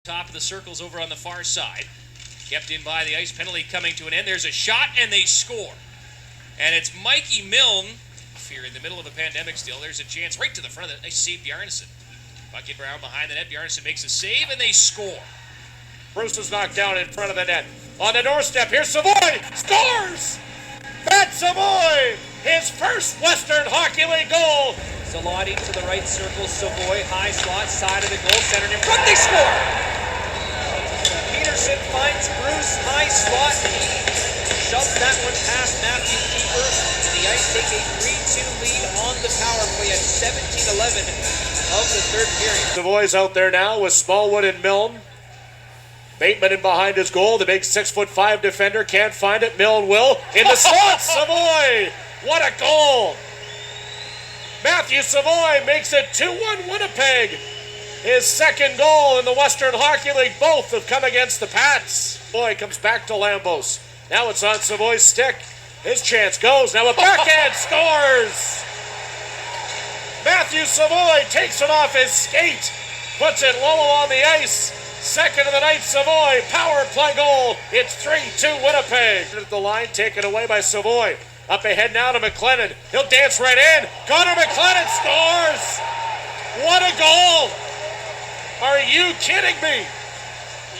Top of the circles over on the far side. Kept in by the ice, penalty coming to an end. There's a shot, and they score. And it's Mikey Milne. Here in the middle of a pandemic still. There's a chance right to the front of the ice. Save Bjarnason. Bucket Brown behind the net. Bjarnason makes a save, and they score. Bruce is knocked down in front of the net. On the doorstep, here's Savoie. Scores! Matt Savoie! His first Western Hockey League goal. Zalotti to the right circle. Savoie, high slot, side of the goal, centered in front. They score! Peterson finds Bruce, high slot. Shoves that one past Matthew Keeper. The Ice take a 3-2 lead on the power play at 17-11 of the third period. Savoie's out there now with Smallwood and Milne. Bateman in behind his goal. The big 6'5" defender can't find it. Milne will. In the slot, Savoie! What a goal! Matthew Savoie makes it 2-1 Winnipeg. His second goal in the Western Hockey League. Both have come against the Pats. Savoie comes back to Lambos. Now it's on Savoie's stick. His chance goes. Now a backhand scores! Matthew Savoie takes it off his skate. Puts it low along the ice. Second of the night, Savoie. Power play goal. It's 3-2 Winnipeg. At the line, taken away by Savoie. Up ahead now to McLennan. He'll dance right in. Connor McLennan scores! What a goal! Are you kidding me?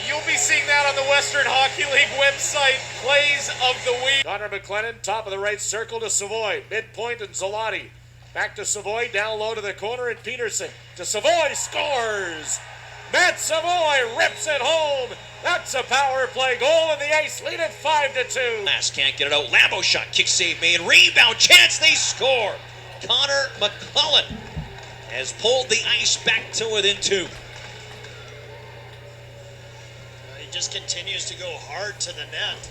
You'll be seeing that on the Western Hockey League website. Plays of the week. Connor McLennan, top of the right circle to Savoie. Midpoint and Zalotti. Back to Savoie, down low to the corner, and Peterson. To Savoie, scores! Matt Savoie rips it home. That's a power play goal, and the Ice lead it 5-2. Last can't get it out. Lambo shot, kick save made, rebound chance, they score. Connor McLellan has pulled the Ice back to within 2. He just continues to go hard to the net.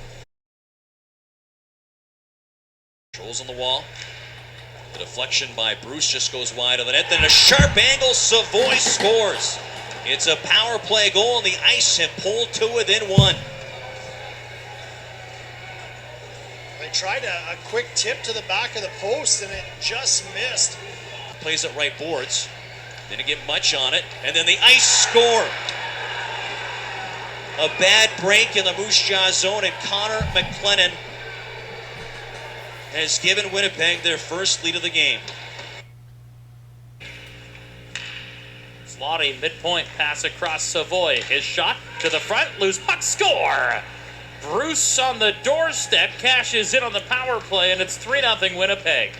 Controls on the wall. The deflection by Bruce just goes wide of the net. Then a sharp angle, Savoie scores. It's a power play goal, and the Ice have pulled to within 1. They tried a quick tip to the back of the post, and it just missed. Plays at right boards. Didn't get much on it, and then the Ice score. A bad break in the Moose Jaw zone, and Connor McLennan has given Winnipeg their first lead of the game. Zalotti, midpoint, pass across Savoie. His shot to the front, loose puck, score! Bruce on the doorstep cashes in on the power play, and it's 3-0 Winnipeg.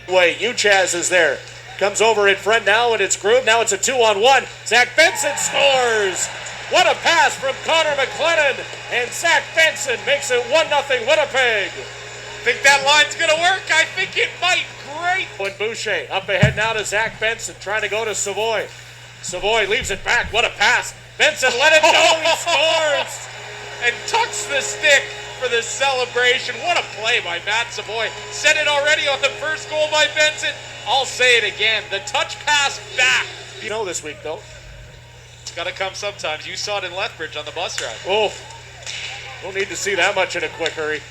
Uchaz is there. Comes over in front now, and it's Groove. Now it's a 2-on-1. Zach Benson scores! What a pass from Connor McLennan, and Zach Benson makes it 1-0 Winnipeg. Think that line's going to work? I think it might. Great. And Boucher up ahead now to Zach Benson, trying to go to Savoie. Savoie leaves it back. What a pass. Benson let it go. He scores. And tucks the stick for the celebration. What a play by Matt Savoie. Said it already on the first goal by Benson. I'll say it again. The touch pass back. You know this week, though. It's got to come sometimes. You saw it in Lethbridge on the bus ride. Oh, don't need to see that much in a quick hurry.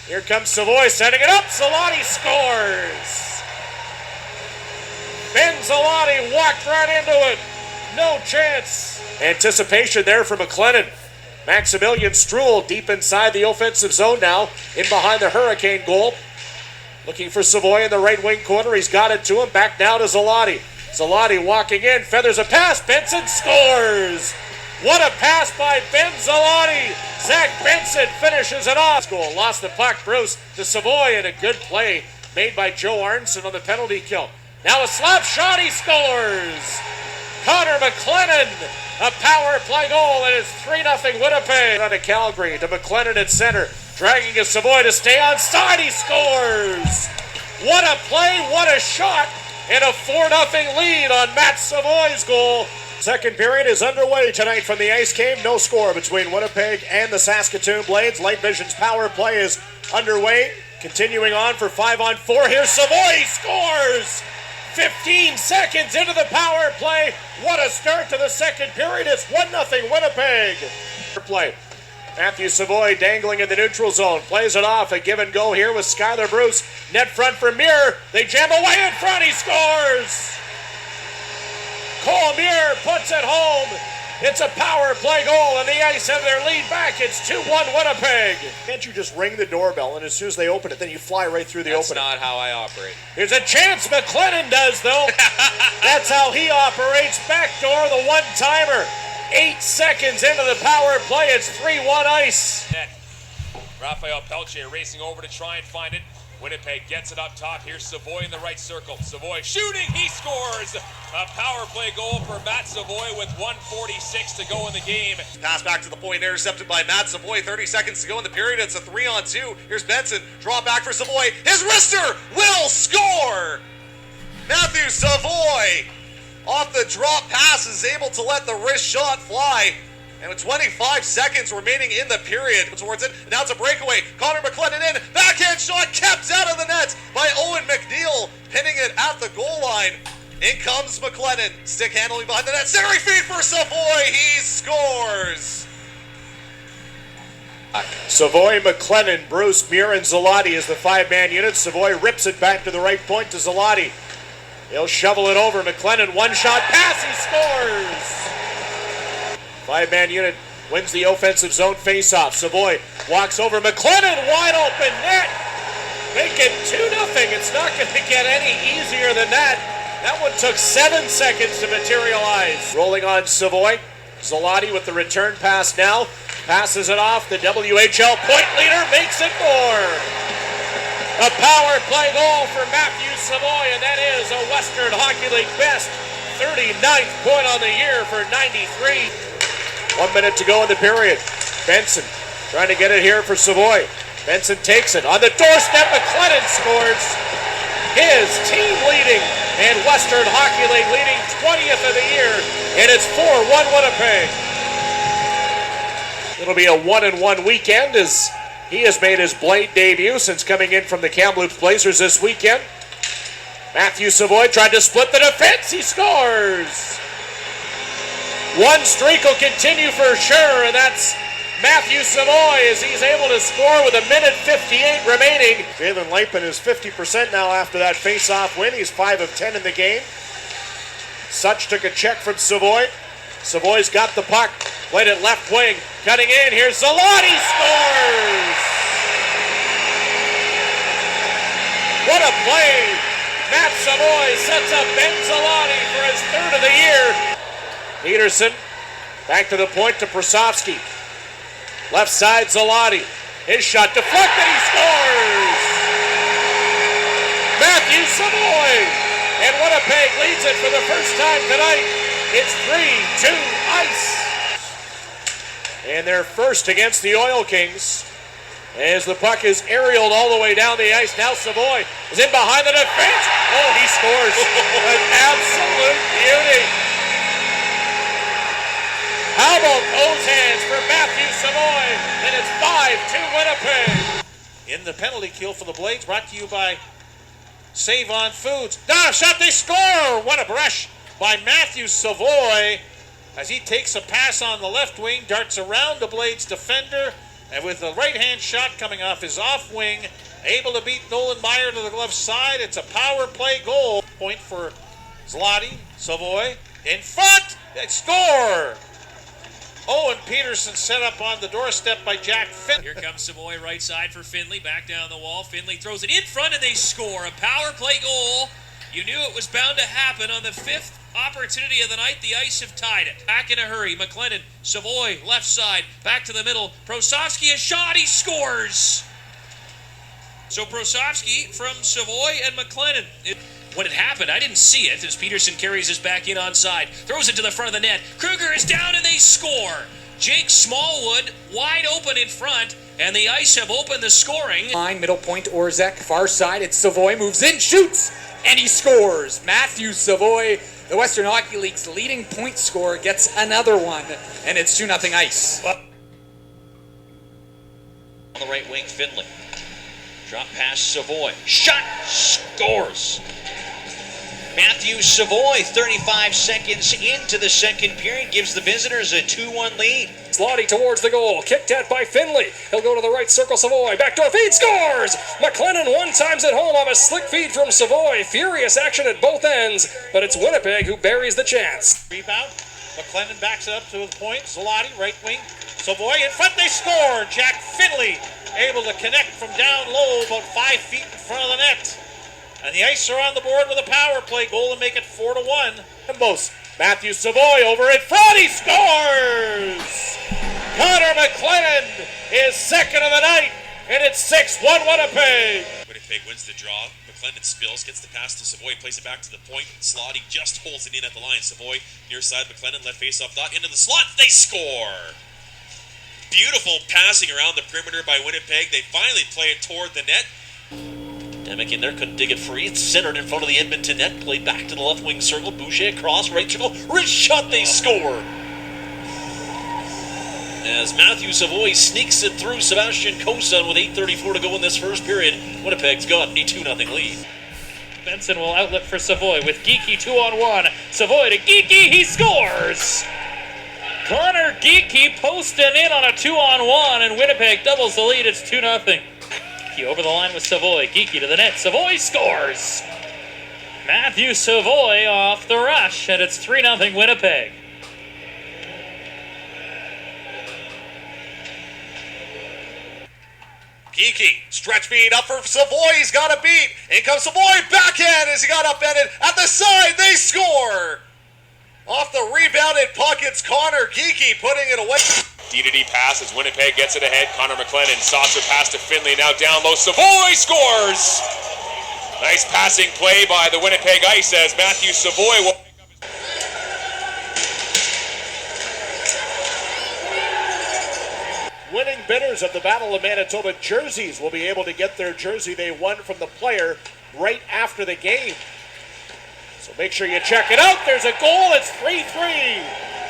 Here comes Savoie setting it up. Zalotti scores. Ben Zalotti walked right into it. No chance. Anticipation there for McLennan. Maximilian Struhl deep inside the offensive zone now. In behind the Hurricane goal. Looking for Savoie in the right wing corner. He's got it to him. Back now to Zalotti. Zalotti walking in. Feathers a pass. Benson scores. What a pass by Ben Zalotti. Zach Benson finishes it off. Goal. Lost the puck. Bruce to Savoie, and a good play made by Joe Arnson on the penalty kill. Now a slap shot. He scores. Connor McLennan. A power play goal, and it's 3-0 Winnipeg. On to Calgary, to McLennan at center. Dragging a Savoie to stay on side. He scores. What a play. What a shot. And a 4-0 lead on Matt Savoie's goal. Second period is underway tonight from the Ice game. No score between Winnipeg and the Saskatoon Blades. Light Vision's power play is underway. Continuing on for 5-on-4. Here's Savoie. Scores! 15 seconds into the power play. What a start to the second period. It's 1-0 Winnipeg. Play. Matthew Savoie dangling in the neutral zone. Plays it off. A give and go here with Skylar Bruce. Net front for Muir. They jam away in front. He scores! Cole Muir puts it home. It's a power play goal, and the Ice have their lead back. It's 2-1 Winnipeg. Can't you just ring the doorbell, and as soon as they open it, then you fly right through the opening? That's not how I operate. Here's a chance. McLennan does, though. That's how he operates. Backdoor, the one-timer. 8 seconds into the power play. It's 3-1 Ice. Raphael Pelche racing over to try and find it. Winnipeg gets it up top. Here's Savoie in the right circle. Savoie shooting. He scores. A power play goal for Matt Savoie with 1:46 to go in the game. Pass back to the point, intercepted by Matt Savoie. 30 seconds to go in the period. It's a 3-on-2. Here's Benson. Draw back for Savoie. His wrister will score. Matthew Savoie, off the drop pass, is able to let the wrist shot fly. And with 25 seconds remaining in the period towards it, now it's a breakaway. Connor McLennan in, backhand shot kept out of the net by Owen McNeil, pinning it at the goal line. In comes McLennan, stick handling behind the net, centering feed for Savoie, he scores! Savoie, McLennan, Bruce, Muir, and Zalotti is the 5-man unit. Savoie rips it back to the right point to Zalotti. He'll shovel it over. McLennan, one-shot pass, he scores! 5-man unit wins the offensive zone faceoff. Savoie walks over. McLennan, wide open net. Make it 2-0. It's not going to get any easier than that. That one took 7 seconds to materialize. Rolling on Savoie. Zalotti with the return pass now. Passes it off. The WHL point leader makes it more. A power play goal for Matthew Savoie, and that is a Western Hockey League best. 39th point on the year for 93. 1 minute to go in the period. Benson trying to get it here for Savoie. Benson takes it. On the doorstep, McLennan scores. His team leading and Western Hockey League leading 20th of the year. And it's 4-1 Winnipeg. It'll be a 1-1 weekend as he has made his Blade debut since coming in from the Kamloops Blazers this weekend. Matthew Savoie tried to split the defense. He scores. One streak will continue for sure, and that's Matthew Savoie as he's able to score with 1:58 remaining. Jalen Laipin is 50% now after that face-off win. He's 5 of 10 in the game. Such took a check from Savoie. Savoie's got the puck. Played it left wing. Cutting in. Here's Zalotti. Scores! What a play! Matt Savoie sets up Ben Zalotti for his 3rd of the year. Peterson, back to the point to Prosovsky. Left side, Zalotti. His shot deflected, he scores! Matthew Savoie! And Winnipeg leads it for the first time tonight. It's 3-2 Ice. And they're first against the Oil Kings. As the puck is aerialed all the way down the ice. Now Savoie is in behind the defense. Oh, he scores. An absolute beauty. How about those hands for Matthew Savoie? And it's 5-2 Winnipeg. In the penalty kill for the Blades, brought to you by Save On Foods. Now, shot, they score! What a brush by Matthew Savoie as he takes a pass on the left wing, darts around the Blades defender, and with the right-hand shot coming off his off wing, able to beat Nolan Meyer to the glove side. It's a power play goal. Point for Zloty, Savoie, in front, they score! Owen Peterson set up on the doorstep by Jack Finley. Here comes Savoie right side for Finley, back down the wall. Finley throws it in front and they score. A power play goal. You knew it was bound to happen on the 5th opportunity of the night. The Ice have tied it. Back in a hurry. McLennan, Savoie, left side, back to the middle. Prosovsky, a shot, he scores. So Prosovsky from Savoie and McLennan. When it happened, I didn't see it as Peterson carries us back in onside. Throws it to the front of the net. Kruger is down and they score. Jake Smallwood wide open in front, and the Ice have opened the scoring. Line, middle point, Orzek, far side. It's Savoie, moves in, shoots, and he scores. Matthew Savoie, the Western Hockey League's leading point scorer, gets another one, and it's 2-0 Ice. On the right wing, Finley. Drop pass Savoie. Shot, scores. Matthew Savoie, 35 seconds into the second period, gives the visitors a 2-1 lead. Slotty towards the goal, kicked at by Finley. He'll go to the right circle, Savoie, backdoor feed, scores! McLennan one times at home off a slick feed from Savoie. Furious action at both ends, but it's Winnipeg who buries the chance. Rebound. McLennan backs it up to the point. Zloty, right wing. Savoie in front, they score! Jack Finley able to connect from down low, about 5 feet in front of the net. And the Ice are on the board with a power play goal to make it 4-1. Matthew Savoie over in front, he scores! Connor McLennan is second of the night, and it's 6-1 Winnipeg. Winnipeg wins the draw. McLennan spills, gets the pass to Savoie, plays it back to the point. Slotty just holds it in at the line. Savoie near side, McLennan left face-off dot into the slot. They score! Beautiful passing around the perimeter by Winnipeg. They finally play it toward the net. Demick in there, couldn't dig it free. It's centered in front of the Edmonton net. Played back to the left wing circle. Boucher across, right circle. Wrist shot, they score! As Matthew Savoie sneaks it through Sebastian Cossa with 8:34 to go in this first period. Winnipeg's got a 2-0 lead. Benson will outlet for Savoie with Geekie 2-on-1. Savoie to Geekie, he scores! Connor Geekie posting in on a 2-on-1, and Winnipeg doubles the lead. It's 2-0. Over the line with Savoie. Geekie to the net. Savoie scores! Matthew Savoie off the rush, and it's 3-0 Winnipeg. Geekie, stretch feed up for Savoie, he's got a beat. In comes Savoie, backhand as he got upended. At the side, they score! Off the rebounded puck, it's Connor Geekie putting it away. D-to-D pass as Winnipeg gets it ahead. Connor McLennan saucer pass to Finley, now down low. Savoie scores! Nice passing play by the Winnipeg Ice as Matthew Savoie will pick up his... Winning bidders of the Battle of Manitoba jerseys will be able to get their jersey they won from the player right after the game. So make sure you check it out. There's a goal. It's 3-3.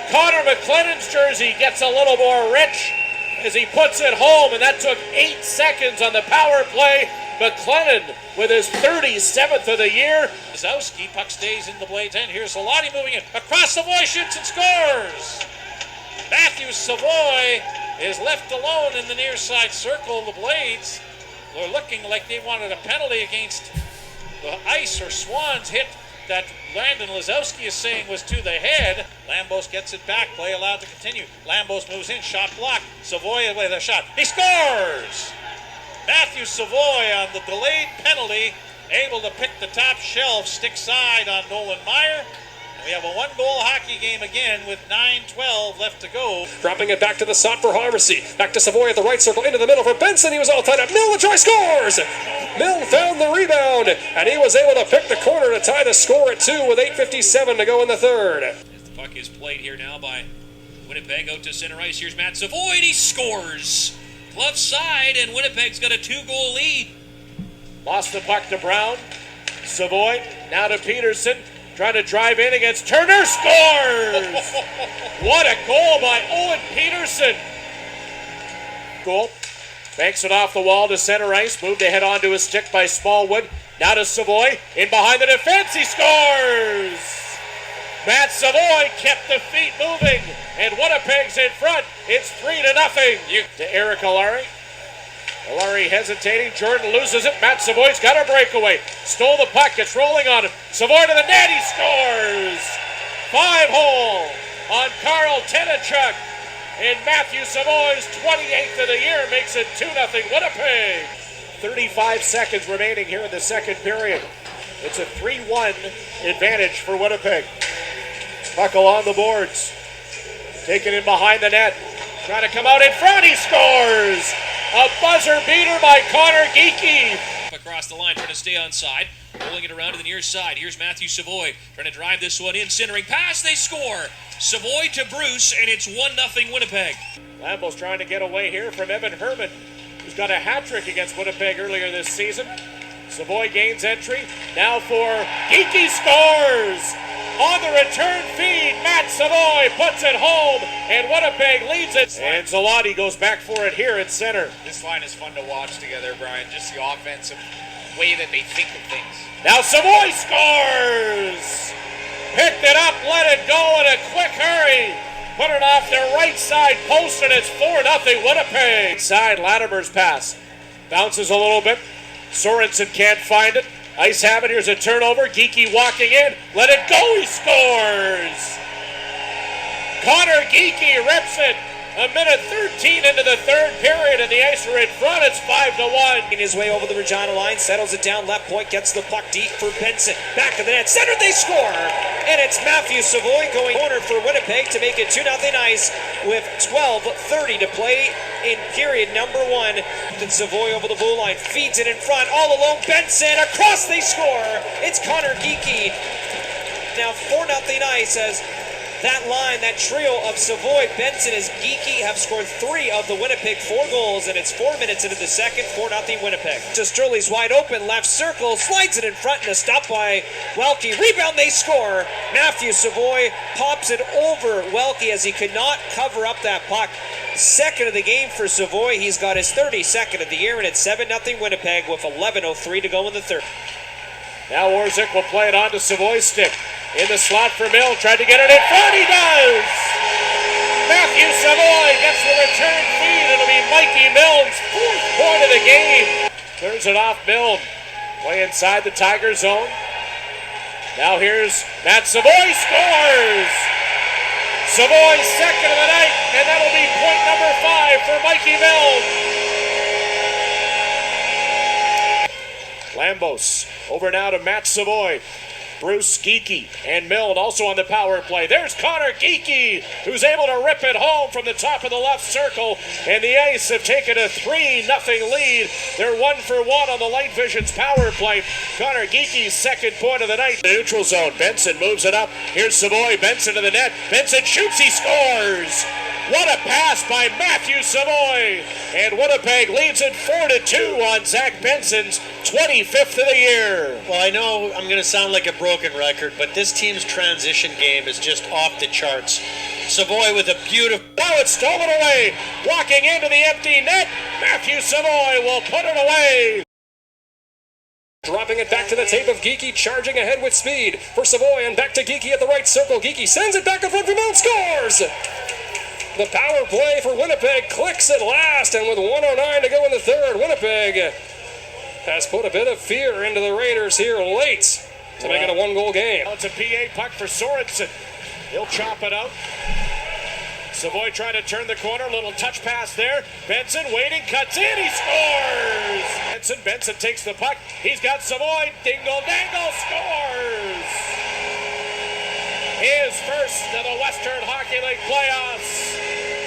Connor McLennan's jersey gets a little more rich as he puts it home, and that took 8 seconds on the power play. McLennan with his 37th of the year. Zowski, puck stays in the Blades end. Here's Zloty moving it. Across Savoie, shoots and scores! Matthew Savoie is left alone in the near side circle of the Blades. They're looking like they wanted a penalty against the Ice or Swans hit that Landon Lazowski is saying was to the head. Lambos gets it back, play allowed to continue. Lambos moves in, shot blocked. Savoie with a shot. He scores! Matthew Savoie on the delayed penalty, able to pick the top shelf, stick side on Nolan Meyer. We have a one-goal hockey game again with 9:12 left to go. Dropping it back to the slot for Harmsey. Back to Savoie at the right circle, into the middle for Benson. He was all tied up. Milne try scores! Milne found the rebound, and he was able to pick the corner to tie the score at 2 with 8:57 to go in the third. As the puck is played here now by Winnipeg out to center ice. Here's Matt Savoie, and he scores! Glove side, and Winnipeg's got a 2-goal lead. Lost the puck to Brown. Savoie now to Peterson. Trying to drive in against Turner, scores! What a goal by Owen Peterson. Goal. Banks it off the wall to center ice. Moved ahead onto a stick by Smallwood. Now to Savoie. In behind the defense, he scores! Matt Savoie kept the feet moving, and Winnipeg's in front. It's 3-0. To Eric Allari. Allari hesitating. Jordan loses it. Matt Savoie's got a breakaway. Stole the puck. It's rolling on him. Savoie to the net. He scores! 5-hole on Carl Tenachuk. And Matthew Savoie's 28th of the year makes it 2-0 Winnipeg. 35 seconds remaining here in the second period. It's a 3-1 advantage for Winnipeg. Puck along the boards. Taken in behind the net. Trying to come out in front. He scores! A buzzer beater by Connor Geekie. Across the line, trying to stay on side. Rolling it around to the near side. Here's Matthew Savoie trying to drive this one in. Centering pass, they score. Savoie to Bruce, and it's 1-0 Winnipeg. Lambos trying to get away here from Evan Herman, who's got a hat-trick against Winnipeg earlier this season. Savoie gains entry. Now for Geekie, scores! On the return feed, Matt Savoie puts it home, and Winnipeg leads it. And Zloty goes back for it here at center. This line is fun to watch together, Brian. Just the offensive way that they think of things. Now Savoie scores! Picked it up, let it go in a quick hurry. Put it off the right side post, and it's 4-0 Winnipeg. Side, Latimer's pass. Bounces a little bit. Sorensen can't find it. Ice have it. Here's a turnover. Geekie walking in. Let it go. He scores. Connor Geekie rips it. A minute 13 into the third period, and the Ice are in front. It's 5-1. His way over the Regina line, settles it down left point, gets the puck deep for Benson. Back of the net, center, they score! And it's Matthew Savoie going corner for Winnipeg to make it 2-0 Ice with 12:30 to play in period number 1. And Savoie over the blue line, feeds it in front, all alone, Benson, across they score! It's Connor Geekie. Now 4-0 Ice as that line, that trio of Savoie, Benson, as Geekie have scored 3 of the Winnipeg 4 goals, and it's 4 minutes into the second, 4-0 Winnipeg. Just Sturley's wide open, left circle, slides it in front, and a stop by Welke. Rebound, they score. Matthew Savoie pops it over Welke as he could not cover up that puck. Second of the game for Savoie. He's got his 32nd of the year, and it's 7-0 Winnipeg with 11:03 to go in the third. Now Orzik will play it on to Savoie's stick. In the slot for Mill, tried to get it in front, he does! Matthew Savoie gets the return feed. It'll be Mikey Milne's 4th point of the game. Turns it off Milne. Play inside the Tiger zone. Now here's Matt Savoie, scores! Savoie's second of the night, and that'll be point number 5 for Mikey Milne. Lambos over now to Matt Savoie. Bruce Geekie and Milne also on the power play. There's Connor Geekie, who's able to rip it home from the top of the left circle. And the Ice have taken a 3-0 lead. They're 1 for 1 on the Light Vision's power play. Connor Geekie's second point of the night. The neutral zone. Benson moves it up. Here's Savoie. Benson to the net. Benson shoots. He scores. What a pass by Matthew Savoie. And Winnipeg leads it 4-2 on Zach Benson's 25th of the year. Well, I know I'm going to sound like a broken record, but this team's transition game is just off the charts. Savoie with a beautiful... Now it's stolen away. Walking into the empty net. Matthew Savoie will put it away. Dropping it back to the tape of Geekie, charging ahead with speed for Savoie, and back to Geekie at the right circle. Geekie sends it back in front for Milne, scores! The power play for Winnipeg clicks at last, and with 1:09 to go in the third, Winnipeg has put a bit of fear into the Raiders here late to make it a 1-goal game. Well, it's a PA puck for Sorensen. He'll chop it out. Savoie trying to turn the corner. Little touch pass there. Benson waiting, cuts in. He scores! Benson takes the puck. He's got Savoie. Dingle dangle, scores! His first of the Western Hockey League playoffs.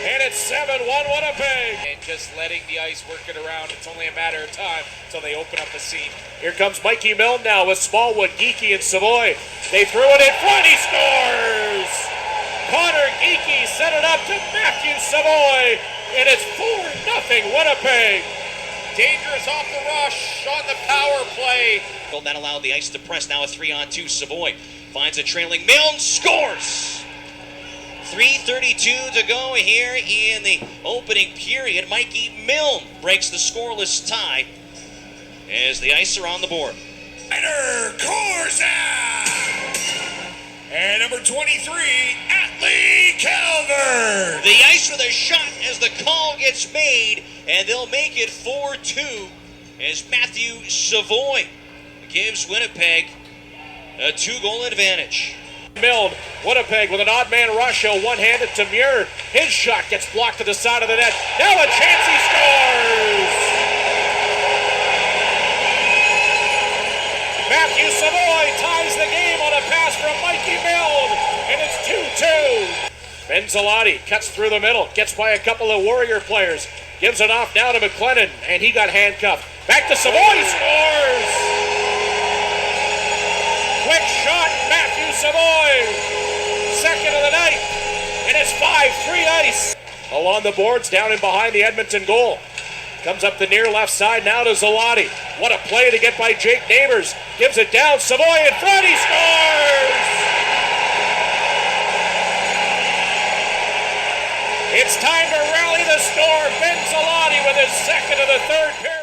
And it's 7-1 Winnipeg. And just letting the Ice work it around. It's only a matter of time until they open up the seam. Here comes Mikey Milne now with Smallwood, Geekie, and Savoie. They threw it in front. He scores! Connor Geekie set it up to Matthew Savoie. And it's 4-0 Winnipeg. Dangerous off the rush on the power play. Well, that allowed the Ice to press. Now a 3-on-2. Savoie finds a trailing Milne, scores! 3:32 to go here in the opening period. Mikey Milne breaks the scoreless tie as the Ice are on the board. Corsa! And number 23, Atlee Calvert. The Ice with a shot as the call gets made, and they'll make it 4-2 as Matthew Savoie gives Winnipeg a 2-goal advantage. Milne, Winnipeg with an odd man rush. He'll one-handed to Muir. His shot gets blocked to the side of the net. Now a chance, he scores! Matthew Savoie ties the game on a pass from Mikey Milne, and it's 2-2. Benzalotti cuts through the middle, gets by a couple of Warrior players, gives it off now to McLennan, and he got handcuffed. Back to Savoie, scores! Quick shot, Matthew Savoie, second of the night, and it's 5-3 Ice. Along the boards, down and behind the Edmonton goal. Comes up the near left side now to Zalotti. What a play to get by Jake Neighbors. Gives it down, Savoie in front, he scores! It's time to rally the score. Ben Zalotti with his second of the third period.